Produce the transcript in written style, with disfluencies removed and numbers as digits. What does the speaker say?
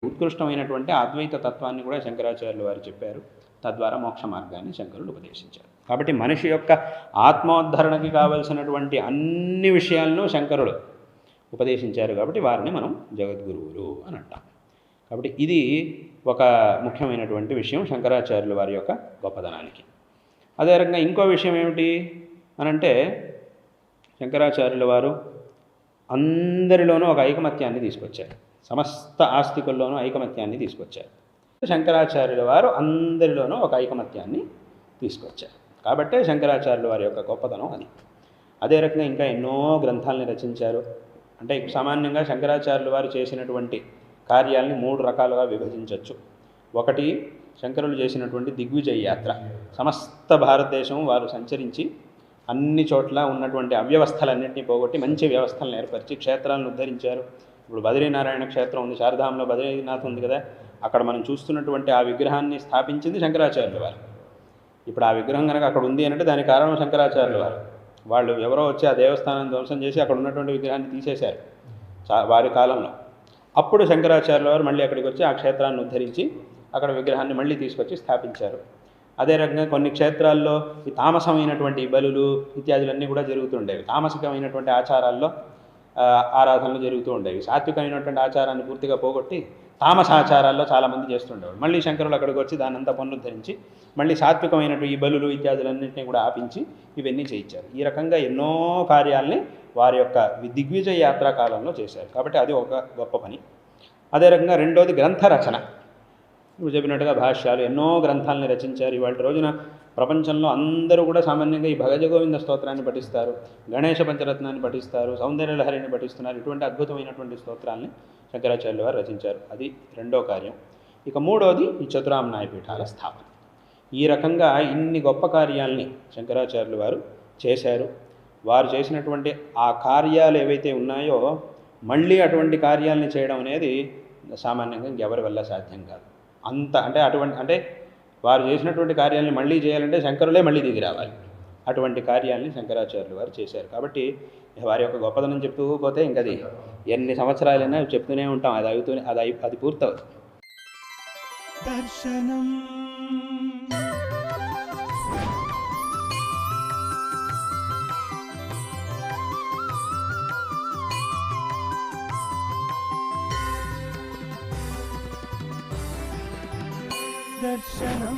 ఉత్కృష్టమైనటువంటి అద్వైత తత్వాన్ని కూడా శంకరాచార్యులు వారు చెప్పారు. తద్వారా మోక్ష మార్గాన్ని శంకరులు ఉపదేశించారు. కాబట్టి మనిషి యొక్క ఆత్మోద్ధరణకి కావలసినటువంటి అన్ని విషయాలను శంకరులు ఉపదేశించారు. కాబట్టి వారిని మనం జగద్గురువులు అని అంటాం. కాబట్టి ఇది ఒక ముఖ్యమైనటువంటి విషయం శంకరాచార్యుల వారి యొక్క గొప్పదనానికి. అదే రకంగా ఇంకో విషయం ఏమిటి అనంటే, శంకరాచార్యుల వారు అందరిలోనూ ఒక ఐకమత్యాన్ని తీసుకొచ్చారు. సమస్త ఆస్తికుల్లోనూ ఐకమత్యాన్ని తీసుకొచ్చారు. శంకరాచార్యుల వారు అందరిలోనూ ఒక ఐకమత్యాన్ని తీసుకొచ్చారు. కాబట్టే శంకరాచార్యుల వారి యొక్క గొప్పతనం అది. అదే రకంగా ఇంకా ఎన్నో గ్రంథాలని రచించారు. అంటే సామాన్యంగా శంకరాచార్యుల వారు చేసినటువంటి కార్యాలని 3 రకాలుగా విభజించవచ్చు. ఒకటి, శంకరులు చేసినటువంటి దిగ్విజయ యాత్ర. సమస్త భారతదేశం వారు సంచరించి అన్ని చోట్ల ఉన్నటువంటి అవ్యవస్థలన్నింటినీ పోగొట్టి మంచి వ్యవస్థలను ఏర్పరిచి క్షేత్రాలను ఉద్ధరించారు. ఇప్పుడు బద్రీనారాయణ క్షేత్రం ఉంది, శారదాంలో బద్రీనాథ్ ఉంది కదా, అక్కడ మనం చూస్తున్నటువంటి ఆ విగ్రహాన్ని స్థాపించింది శంకరాచార్యుల వారు. ఇప్పుడు ఆ విగ్రహం కనుక అక్కడ ఉంది అంటే దానికి కారణం శంకరాచార్యుల వారు. వాళ్ళు ఎవరో వచ్చి ఆ దేవస్థానాన్ని ధ్వంసం చేసి అక్కడ ఉన్నటువంటి విగ్రహాన్ని తీసేశారు వారి కాలంలో. అప్పుడు శంకరాచార్యుల వారు మళ్ళీ అక్కడికి వచ్చి ఆ క్షేత్రాన్ని ఉద్ధరించి అక్కడ విగ్రహాన్ని మళ్ళీ తీసుకొచ్చి స్థాపించారు. అదే రకంగా కొన్ని క్షేత్రాల్లో ఈ తామసమైనటువంటి బలులు ఇత్యాదులన్నీ కూడా జరుగుతుండేవి. తామసికమైనటువంటి ఆచారాల్లో ఆరాధనలు జరుగుతూ ఉండేవి. సాత్వికమైనటువంటి ఆచారాన్ని పూర్తిగా పోగొట్టి తామస ఆచారాల్లో చాలామంది చేస్తుండేవారు. మళ్ళీ శంకరులు అక్కడికి వచ్చి దాన్ని అంతా పునరుద్ధరించి మళ్ళీ సాత్వికమైనటువంటి ఈ బలులు ఇత్యాదులన్నింటినీ కూడా ఆపించి ఇవన్నీ చేయించారు. ఈ రకంగా ఎన్నో కార్యాలని వారి యొక్క దిగ్విజయ యాత్రా కాలంలో చేశారు. కాబట్టి అది ఒక గొప్ప పని. అదే రకంగా రెండోది గ్రంథ రచన. ఇప్పుడు చెప్పినట్టుగా భాష్యాలు ఎన్నో గ్రంథాలని రచించారు. ఇవాళ రోజున ప్రపంచంలో అందరూ కూడా సామాన్యంగా ఈ భగజగోవింద స్తోత్రాన్ని పఠిస్తారు, గణేశ పంచరత్నాన్ని పఠిస్తారు, సౌందర్యలహరిని పఠిస్తున్నారు. ఇటువంటి అద్భుతమైనటువంటి స్తోత్రాలని శంకరాచార్యుల వారు రచించారు. అది రెండో కార్యం. ఇక మూడోది ఈ చతురామ్నాయ పీఠాల స్థాపన. ఈ రకంగా ఇన్ని గొప్ప కార్యాలని శంకరాచార్యుల వారు చేశారు. వారు చేసినటువంటి ఆ కార్యాలు ఏవైతే ఉన్నాయో మళ్ళీ అటువంటి కార్యాలని చేయడం అనేది సామాన్యంగా ఇంకెవరి వల్ల సాధ్యం కాదు. అంటే వారు చేసినటువంటి కార్యాలను మళ్ళీ చేయాలంటే శంకరులే మళ్ళీ దిగి రావాలి. అటువంటి కార్యాలని శంకరాచార్యులు వారు చేశారు. కాబట్టి వారి యొక్క గొప్పదనం చెప్తూ పోతే ఇంకది ఎన్ని సంవత్సరాలైనా చెప్తూనే ఉంటాం. అది పూర్తవుతుంది. దర్శనం దర్శనం